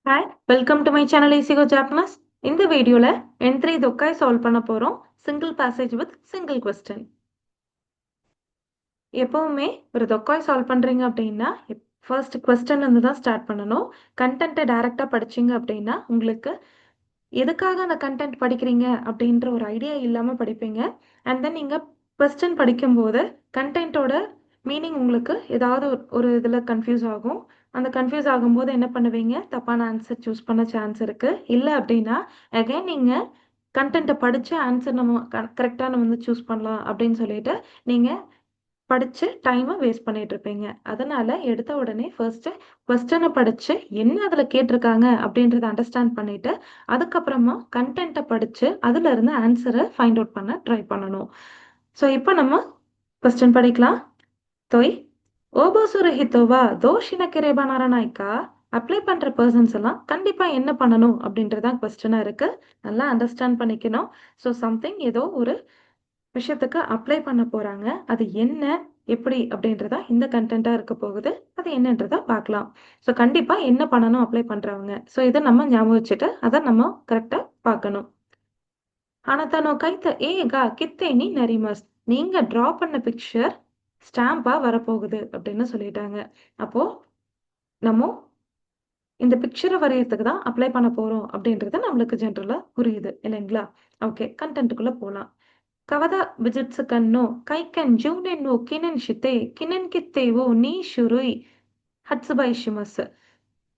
Hi welcome to my channel easy go Japanese. இந்த வீடியோல N3 தொக்காய் சால்வ் பண்ண போறோம். Single passage with single question. எப்பவுமே ஒரு தொக்காய் சால்வ் பண்றீங்க அப்படின்னா ஃபர்ஸ்ட் கொஸ்டின்ல இருந்து தான் ஸ்டார்ட் பண்ணணும். கண்டென்ட்டை டைரக்டா படிச்சீங்க அப்படின்னா உங்களுக்கு எதுக்காக அந்த கண்டென்ட் படிக்கிறீங்க அப்படின்ற ஒரு ஐடியா இல்லாம படிப்பீங்க. அண்ட் தென் நீங்க கொஸ்டின் படிக்கும்போது கண்டென்ட்டோட மீனிங் உங்களுக்கு ஏதாவது ஒரு இதுல கன்ஃபியூஸ் ஆகும். அந்த கன்ஃபியூஸ் ஆகும்போது என்ன பண்ணுவீங்க? தப்பான ஆன்சர் சூஸ் பண்ண சான்ஸ் இருக்கு. இல்ல அப்படின்னா அகைன் நீங்க கண்டென்ட்ட படிச்சு ஆன்சர் நம்ம கரெக்ட்டா நம்ம வந்து சூஸ் பண்ணலாம் அப்படின்னு சொல்லிட்டு நீங்க படிச்சு டைமை வேஸ்ட் பண்ணிட்டு இருப்பீங்க. அதனால எடுத்த உடனே ஃபர்ஸ்ட் கொஸ்டினை படிச்சு என்ன அதுல கேட்டிருக்காங்க அப்படின்றத அண்டர்ஸ்டாண்ட் பண்ணிட்டு அதுக்கப்புறமா கண்டென்ட்டை படிச்சு அதுல இருந்து ஆன்சரை ஃபைண்ட் அவுட் பண்ண ட்ரை பண்ணணும். ஸோ இப்போ நம்ம கொஸ்டின் படிக்கலாம். தொய் ஓபோசுர ஹித்தோவா தோஷினக்கிரேபா நாராயணாய்க்கா அப்ளை பண்ற பர்சன்ஸ் எல்லாம் கண்டிப்பா என்ன பண்ணணும் அப்படின்றதான் கொஸ்டினா இருக்கு. நல்லா அண்டர்ஸ்டாண்ட் பண்ணிக்கணும். ஸோ சம்திங் ஏதோ ஒரு விஷயத்துக்கு அப்ளை பண்ண போறாங்க. அது என்ன எப்படி அப்படின்றதா இந்த கண்டென்ட்டா இருக்க போகுது. அது என்னன்றத பார்க்கலாம். ஸோ கண்டிப்பா என்ன பண்ணணும் அப்ளை பண்றவங்க. ஸோ இதை நம்ம ஞாபகம் வச்சுட்டு அதை நம்ம கரெக்டா பார்க்கணும். ஆனா தனோ கைத்த ஏகா கித்தேனி நரிமஸ் நீங்க டிரா பண்ண பிக்சர் ஸ்டாம்பா வரப்போகுது அப்படின்னு சொல்லிட்டாங்க. அப்போ நம்ம இந்த பிக்சரை வரையறதுக்கு தான் அப்ளை பண்ண போறோம் அப்படின்றது நம்மளுக்கு ஜென்ரலா புரியுது இல்லைங்களா? ஓகே, கண்டென்ட்டுக்குள்ள போலாம். ಕವದ ಬಿಜಿಟ್ಸಕನ್ನು ಕೈಕೆನ್ ಕಿನೆನ್ ಶಿತೆ ಕಿನೆನ್ ಕಿತ್ತೇವೋ ನೀ ಶುರುಯ್ ஹட்சுபைஷிமஸ்.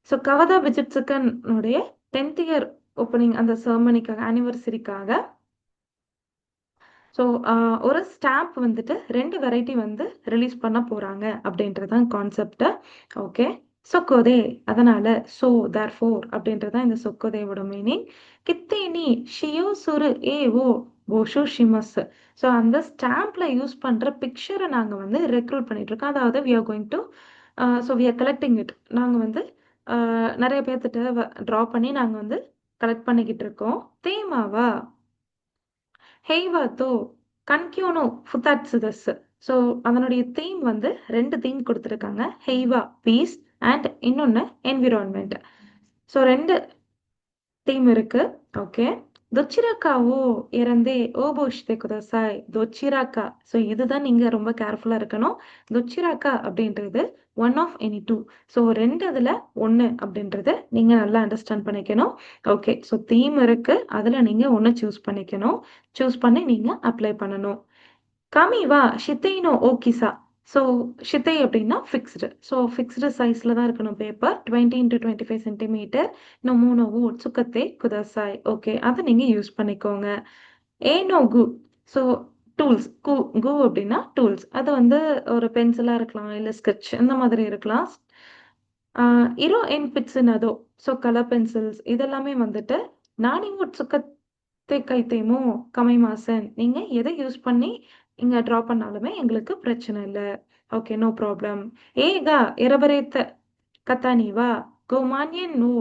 ஸோ கவதா பிஜிட்ஸுக்கனுடைய 10th இயர் ஓப்பனிங் அந்த செர்மனிக்காக ஆனிவர்சரிக்காக ஸோ ஒரு ஸ்டாம்ப் வந்துட்டு 2 வெரைட்டி வந்து ரிலீஸ் பண்ண போறாங்க அப்படின்றதான் கான்செப்ட். ஓகே, சொக்கோதே அதனால ஸோ தேர்ஃபோர் அப்படின்றதான் இந்த சொக்கோதேவோட மீனிங். கித்தேனி ஷியோ சுரு ஏ ஓ போஷோ ஷிமஸ். ஸோ அந்த ஸ்டாம்ப்ல யூஸ் பண்ற பிக்சரை நாங்க வந்து ரெக்ரூட் பண்ணிட்டு இருக்கோம். அதாவது we are going to so we are collecting it. நாங்க வந்து நிறைய பேர்த்திட்ட ட்ரா பண்ணி நாங்க வந்து கலெக்ட் பண்ணிக்கிட்டு இருக்கோம். தேமாவா ஹெய்வாத்தோ கன்கியோனோ ஃபுதாட்சுதஸ். ஸோ அதனுடைய தீம் வந்து 2 தீம் கொடுத்துருக்காங்க. ஹெய்வா பீஸ் அண்ட் இன்னொன்று என்விரான்மெண்ட். ஸோ 2 தீம் இருக்கு. ஓகே, தொச்சிராக்காவோ இறந்தே ஓபோஷ்தே குதசாய் தொச்சிராக்கா. ஸோ இதுதான் நீங்க ரொம்ப கேர்ஃபுல்லா இருக்கணும். தொச்சிராக்கா அப்படின்றது one of any two. So 2 இதுல 1 அப்படின்றது நீங்க நல்லா அண்டர்ஸ்டாண்ட் பண்ணிக்கணும். ஓகே, ஸோ தீம் இருக்கு, அதுல நீங்க 1 சூஸ் பண்ணிக்கணும். சூஸ் பண்ணி நீங்க அப்ளை பண்ணணும். கமிவா ஷித்தைனோ ஓகிசா. ஸோ ஷித்தை அப்படின்னா ஃபிக்ஸ்டு. ஸோ ஃபிக்ஸ்டு சைஸில் தான் இருக்கணும் பேப்பர். 20 into 25 centimetre. இன்னும் 3 ஓட் சுக்கத்தே குதசாய். ஓகே, அதை நீங்கள் யூஸ் பண்ணிக்கோங்க. ஏனோ கு. ஸோ டூல்ஸ் கு கு அப்படின்னா டூல்ஸ். அது வந்து ஒரு பென்சிலாக இருக்கலாம், இல்லை ஸ்கெட்ச் இந்த மாதிரி இருக்கலாம். இரோ என் பிட்ஸுனதோ. ஸோ கலர் பென்சில்ஸ் இதெல்லாமே வந்துட்டு நானி ஓட் சுக்கத்தை கைத்தேமோ கமை மாசன். நீங்கள் எதை யூஸ் பண்ணி இங்க ட்ரா பண்ணாலுமே எங்களுக்கு பிரச்சனை இல்ல. Okay, no problem. ஏகா இரபரேத்த கத்தானிவா கோமானியன் நோ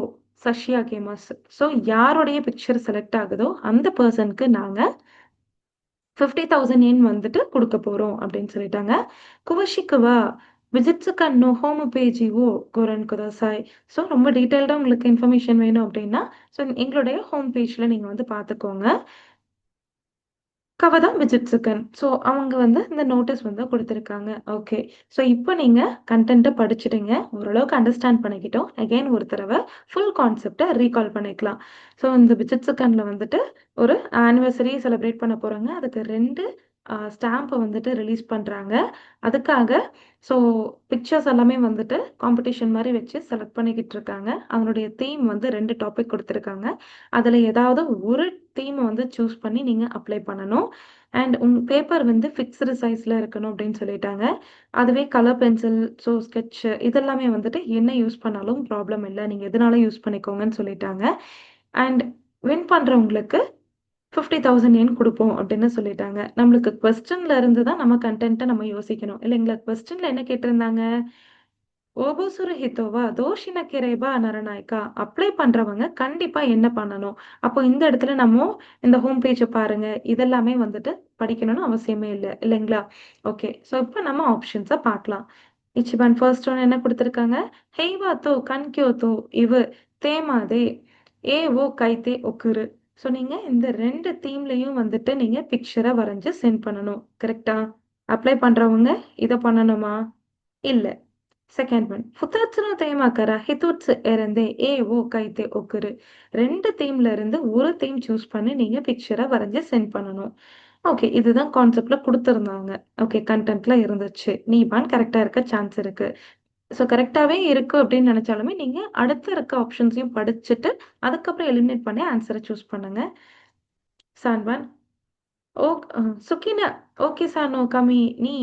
சஷ்யா கேமஸ். ஸோ யாருடைய பிக்சர் செலக்ட் ஆகுதோ அந்த பர்சனுக்கு நாங்க 50,000 yen வந்துட்டு கொடுக்க போறோம் அப்படின்னு சொல்லிட்டாங்க. குவஷிக்குவா விசிட்ஸுக்கன்னோ ஹோம் பேஜிவோ கோரன் குதாசாய். ஸோ ரொம்ப டீட்டெயில்டாக உங்களுக்கு இன்ஃபர்மேஷன் வேணும் அப்படின்னா ஸோ எங்களுடைய ஹோம் பேஜில் நீங்கள் வந்து பார்த்துக்கோங்க. கவதா விஜிட்ஸுக்கன். ஸோ அவங்க வந்து இந்த நோட்டீஸ் வந்து கொடுத்துருக்காங்க. ஓகே, ஸோ இப்போ நீங்கள் கண்டென்ட்டை படிச்சுட்டீங்க, ஓரளவுக்கு அண்டர்ஸ்டாண்ட் பண்ணிக்கிட்டோம். அகெயின் ஒரு தடவை ஃபுல் கான்செப்டை ரீகால் பண்ணிக்கலாம். ஸோ இந்த விஜிட்ஸுக்கனில் வந்துட்டு ஒரு ஆனிவர்சரி செலிப்ரேட் பண்ண போகிறாங்க. அதுக்கு 2 ஸ்டாம்பை வந்துட்டு ரிலீஸ் பண்ணுறாங்க. அதுக்காக ஸோ பிக்சர்ஸ் எல்லாமே வந்துட்டு காம்படிஷன் மாதிரி வச்சு செலக்ட் பண்ணிக்கிட்டு இருக்காங்க. அதனுடைய தீம் வந்து 2 டாபிக் கொடுத்துருக்காங்க. அதில் ஏதாவது ஒரு தீமை வந்து சூஸ் பண்ணி நீங்கள் அப்ளை பண்ணணும். அண்ட் பேப்பர் வந்து ஃபிக்ஸ்டு சைஸில் இருக்கணும் அப்படின்னு சொல்லிட்டாங்க. அதுவே கலர் பென்சில் ஸோ ஸ்கெட்ச் இதெல்லாமே வந்துட்டு என்ன யூஸ் பண்ணாலும் ப்ராப்ளம் இல்லை, நீங்கள் எதனால யூஸ் பண்ணிக்கோங்கன்னு சொல்லிட்டாங்க. அண்ட் வின் பண்ணுறவங்களுக்கு 50,000 yen கொடுப்போம் அப்படின்னு சொல்லிட்டாங்க. நம்மளுக்கு கொஸ்டின்ல இருந்து தான் நம்ம கண்டென்ட்டை நம்ம யோசிக்கணும் இல்லைங்களா? கொஸ்டின்ல என்ன கேட்டிருந்தாங்க? ஓபோசுரு ஹித்தோவா தோஷின கிரேபா நரநாயக்கா அப்ளை பண்றவங்க கண்டிப்பா என்ன பண்ணணும்? அப்போ இந்த இடத்துல நம்ம இந்த ஹோம் பேஜை பாருங்க, இதெல்லாமே வந்துட்டு படிக்கணும்னு அவசியமே இல்லை இல்லைங்களா? ஓகே, ஸோ இப்போ நம்ம ஆப்ஷன்ஸை பார்க்கலாம். இச்சிபான் ஃபர்ஸ்ட் ஒன் என்ன கொடுத்துருக்காங்க? ஹெய்வாத்தோ கன்கியோத்தோ இவு தேமாதே, ஏ ஓ கைத்தே ஒக்குரு. ஸோ நீங்க இந்த 2 தீம்லயும் வந்துட்டு நீங்க பிக்சர வரைஞ்சு சென்ட் பண்ணணும். கரெக்ட்டா? அப்ளை பண்றவங்க இத பண்ணணுமா? இல்ல. Second one. ஃபுதாத்சுனோ தேமாக்கரா ஹிதூட்சு எரந்தே ஏ ஓ கைத்தே ஒக்குரு. 2 தீம்ல இருந்து ஒரு தீம் சூஸ் பண்ணி நீங்க பிக்சர வரைஞ்சு சென்ட் பண்ணணும். ஓகே. இதுதான் கான்செப்ட்ல குடுத்திருந்தாங்க. ஓகே. கன்டென்ட்ல இருந்துச்சு. நீபான் கரெக்ட்டா இருக்க சான்ஸ் இருக்கு. ஸோ கரெக்ட்டாவே இருக்கு அப்படின்னு நெனச்சாலுமே, நீங்க அடுத்து இருக்க ஆப்ஷன்ஸையும் படிச்சுட்டு, அதுக்கப்புறம் எலிமினேட் பண்ணி ஆன்ஸர சூஸ் பண்ணுங்க. சான்வான் சுகின ஓகே சானோ கமி நீ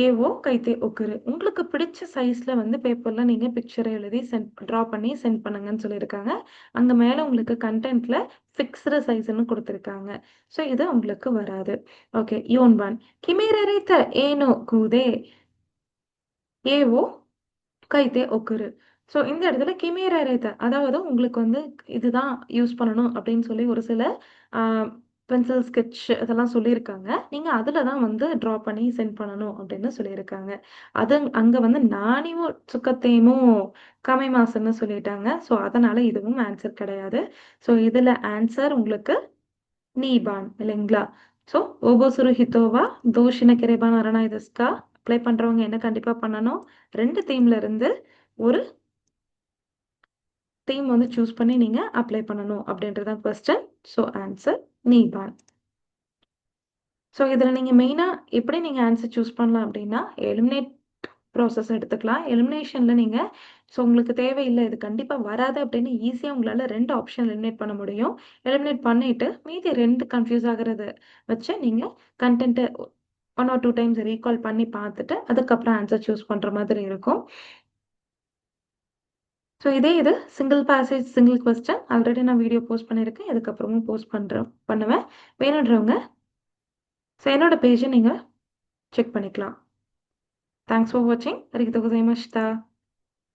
ஏவோ கைத்தே ஒக்குரு. உங்களுக்கு பிடிச்ச சைஸ்ல வந்து பேப்பர்ல நீங்க பிக்சர எழுதி ட்ரா பண்ணி சென்ட் பண்ணுங்கன்னு சொல்லியிருக்காங்க. அங்க மேல உங்களுக்கு கன்டென்ட்ல ஃபிக்ஸ்டு சைஸ்ன்னு குடுத்திருக்காங்க. ஸோ இது உங்களுக்கு வராது. ஓகே. யோன்பான் கிமேரேத்த ஏனோ கூதே ஏவோ கைத்தே ஒக்குரு. ஸோ இந்த இடத்துல கிமேரா ரேத்த அதாவது உங்களுக்கு வந்து இதுதான் யூஸ் பண்ணணும் அப்படின்னு சொல்லி ஒரு சில ஆ பென்சில் ஸ்கெட்ச் இதெல்லாம் சொல்லியிருக்காங்க. நீங்க அதுல தான் வந்து ட்ரா பண்ணி சென்ட் பண்ணணும் அப்படின்னு சொல்லியிருக்காங்க. அது அங்க வந்து நானிமோ சுக்கத்தேமோ கமைமாசுன்னு சொல்லிட்டாங்க. ஸோ அதனால இதுவும் ஆன்சர் கிடையாது. ஸோ இதுல ஆன்சர் உங்களுக்கு நீபான் இல்லைங்களா? ஸோ ஓபோசுரு ஹிதோவா தோஷின கிரைபான் அரணாய் டெஸ்கா? அப்ளை பண்றவங்க என்ன கண்டிப்பா பண்ணணும்? 2 தீம்ல இருந்து ஒரு தீம் வந்து சூஸ் பண்ணி நீங்க அப்ளை பண்ணணும் அப்படின்றது தான் கொஸ்டின். ஸோ ஆன்சர் நீபான். ஸோ இதுல நீங்க மெயினா எப்படி நீங்க ஆன்சர் சூஸ் பண்ணலாம் அப்படின்னா, எலிமினேட் ப்ராசஸ் எடுத்துக்கலாம். எலிமினேஷன்ல நீங்க உங்களுக்கு தேவையில்ல, இது கண்டிப்பா வராது அப்படின்னு ஈஸியா உங்களால 2 ஆப்ஷன் எலிமினேட் பண்ண முடியும். எலிமினேட் பண்ணிட்டு மீதி 2 கன்ஃப்யூஸ் ஆகுறத வச்சு நீங்க கன்டென்ட்ட 1 ஆர் 2 டைம்ஸ் ரீகால் பண்ணி பார்த்துட்டு, அதுக்கப்புறம் ஆன்சர் சூஸ் பண்ற மாதிரி இருக்கும். ஸோ இதே இது single passage, single question already நான் வீடியோ போஸ்ட் பண்ணியிருக்கேன். இதுக்கப்புறமும் போஸ்ட் பண்ணுவேன். வேணுன்றவங்க என்னோட பேஜ நீங்க செக் பண்ணிக்கலாம். தேங்க்ஸ் ஃபார் வாட்சிங். அரிகதோ கோசைமாஷிதா.